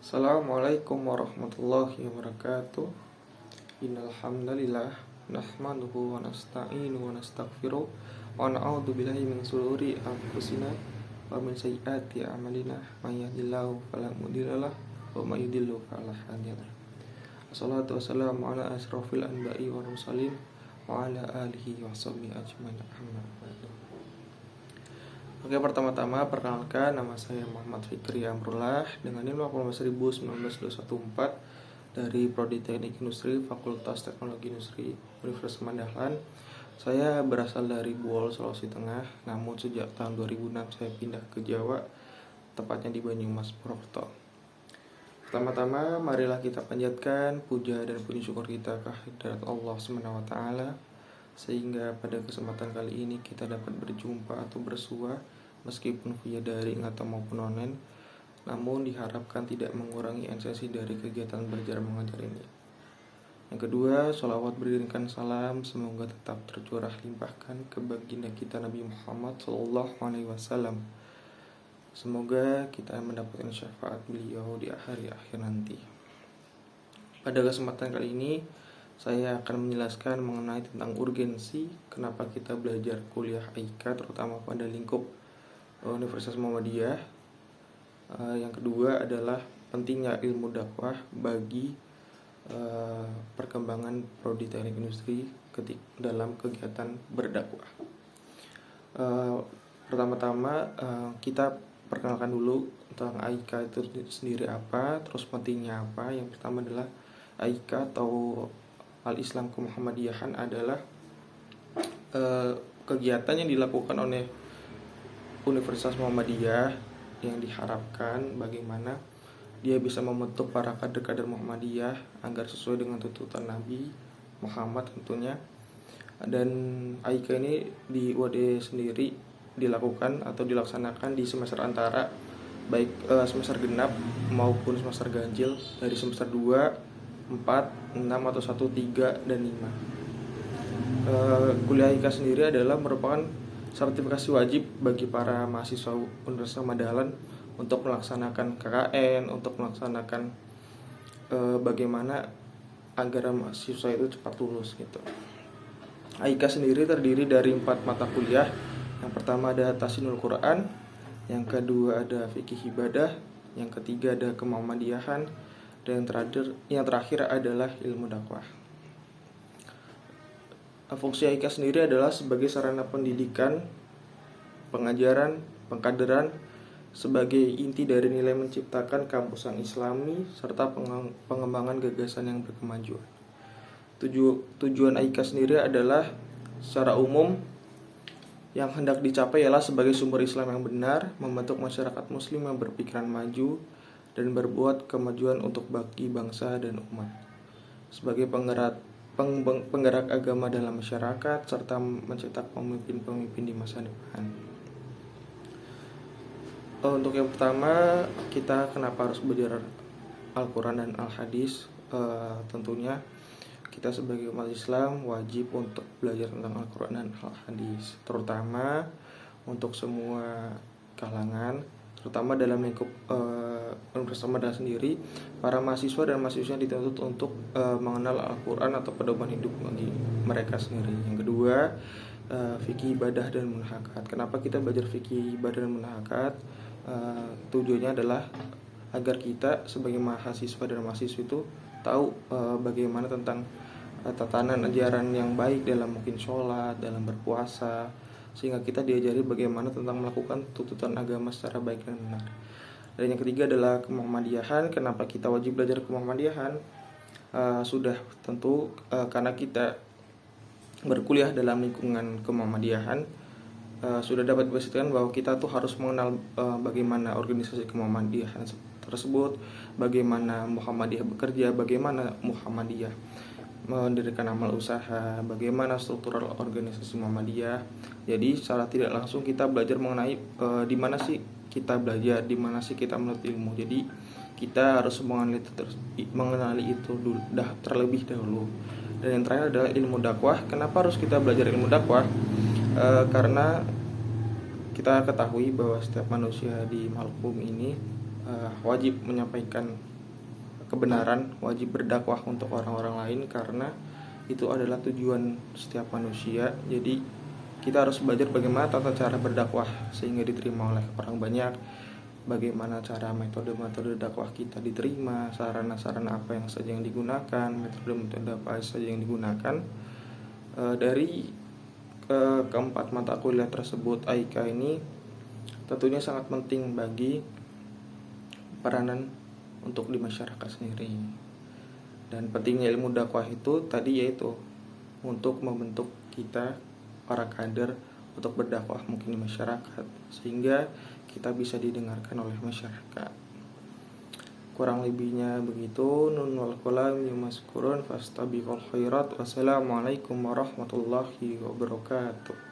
Assalamualaikum warahmatullahi wabarakatuh. Innal hamdalillah nahmaduhu wa nasta'inu wa nastaghfiruh wa na'udzu billahi min shururi anfusina wa min sayyiati a'malina may yahdihillahu fala mudhillalah wa may yudhlil fala hadiyalah. Wassalatu wassalamu ala asyrofil anbiya'i wal mursalin wa ala alihi wa sahbihi ajmain. Amma ba'du. Oke, pertama-tama perkenalkan, nama saya Muhammad Fikri Amrullah dengan NIM 1919214 dari Prodi Teknik Industri Fakultas Teknologi Industri Universitas Mandahlan. Saya berasal dari Buol, Sulawesi Tengah, namun sejak tahun 2006 saya pindah ke Jawa, tepatnya di Banyumas, Purwokerto. Pertama-tama marilah kita panjatkan puja dan puji syukur kita ke hadirat Allah SWT, sehingga pada kesempatan kali ini kita dapat berjumpa atau bersua meskipun via daring atau maupun online, namun diharapkan tidak mengurangi esensi dari kegiatan belajar mengajar ini. Yang kedua, sholawat beriringan salam semoga tetap tercurah limpahkan ke baginda kita Nabi Muhammad SAW. Semoga kita mendapatkan syafaat beliau di hari-akhir nanti. Pada kesempatan kali ini saya akan menjelaskan mengenai tentang urgensi kenapa kita belajar kuliah AIK, terutama pada lingkup Universitas Muhammadiyah. Yang kedua adalah pentingnya ilmu dakwah bagi perkembangan Prodi Teknik Industri dalam kegiatan berdakwah. Pertama-tama kita perkenalkan dulu tentang AIK itu sendiri apa, terus pentingnya apa. Yang pertama adalah AIK atau Al-Islam Kemuhammadiyahan adalah kegiatan yang dilakukan oleh Universitas Muhammadiyah yang diharapkan bagaimana dia bisa membentuk para kader-kader Muhammadiyah agar sesuai dengan tuntutan Nabi Muhammad tentunya. Dan AIK ini di UAD sendiri dilakukan atau dilaksanakan di semester antara, baik semester genap maupun semester ganjil, dari semester 2, 4, 6 atau 1, 3, dan 5. Kuliah AIK sendiri adalah merupakan sertifikasi wajib bagi para mahasiswa Universitas Mandahlan untuk melaksanakan KKN, untuk melaksanakan bagaimana agar mahasiswa itu cepat lulus gitu. AIK sendiri terdiri dari 4 mata kuliah. Yang pertama ada Tahsinul Quran, yang kedua ada Fikih Ibadah, yang ketiga ada Kemuhammadiyahan, dan yang terakhir adalah ilmu dakwah. Fungsi AIK sendiri adalah sebagai sarana pendidikan, pengajaran, pengkaderan sebagai inti dari nilai menciptakan kampus yang islami serta pengembangan gagasan yang berkemajuan. Tujuan AIK sendiri adalah secara umum yang hendak dicapai ialah sebagai sumber Islam yang benar, membentuk masyarakat muslim yang berpikiran maju dan berbuat kemajuan untuk bagi bangsa dan umat, sebagai penggerak agama dalam masyarakat serta mencetak pemimpin-pemimpin di masa depan. Untuk yang pertama, kita kenapa harus belajar Al-Quran dan Al-Hadis? Tentunya kita sebagai umat Islam wajib untuk belajar tentang Al-Quran dan Al-Hadis, terutama untuk semua kalangan, terutama dalam lingkup Universitas Mandahlan sendiri. Para mahasiswa dan mahasiswa dituntut untuk mengenal Al-Quran atau pedoman hidup bagi mereka sendiri. Yang kedua, fikih ibadah dan munahakat. Kenapa kita belajar fikih ibadah dan munahakat? Tujuannya adalah agar kita sebagai mahasiswa dan mahasiswa itu tahu bagaimana tentang tatanan ajaran yang baik dalam mungkin sholat, dalam berpuasa, sehingga kita diajari bagaimana tentang melakukan tuntutan agama secara baik dan benar. Dan yang ketiga adalah Kemuhammadiyahan. Kenapa kita wajib belajar Kemuhammadiyahan? Sudah tentu karena kita berkuliah dalam lingkungan Kemuhammadiyahan, sudah dapat dipastikan bahwa kita tuh harus mengenal bagaimana organisasi Kemuhammadiyahan tersebut, bagaimana Muhammadiyah bekerja, bagaimana Muhammadiyah mendirikan amal usaha, bagaimana struktural organisasi Muhammadiyah. Jadi secara tidak langsung kita belajar mengenai di mana sih kita belajar, di mana sih kita menuntut ilmu. Jadi kita harus mengenali itu terlebih dahulu. Dan yang terakhir adalah ilmu dakwah. Kenapa harus kita belajar ilmu dakwah? Karena kita ketahui bahwa setiap manusia di makhluk bumi ini wajib menyampaikan kebenaran, wajib berdakwah untuk orang-orang lain karena itu adalah tujuan setiap manusia. Jadi kita harus belajar bagaimana tata cara berdakwah sehingga diterima oleh orang banyak, bagaimana cara metode-metode dakwah kita diterima, sarana-sarana apa yang saja yang digunakan, metode-metode apa saja yang digunakan. Dari keempat mata kuliah tersebut, AIKA ini tentunya sangat penting bagi peranan untuk di masyarakat sendiri. Dan pentingnya ilmu dakwah itu tadi yaitu untuk membentuk kita para kader untuk berdakwah mungkin di masyarakat sehingga kita bisa didengarkan oleh masyarakat. Kurang lebihnya begitu. Nun wal qalam yumaskurun fastabiqul khairat. Wassalamualaikum warahmatullahi wabarakatuh.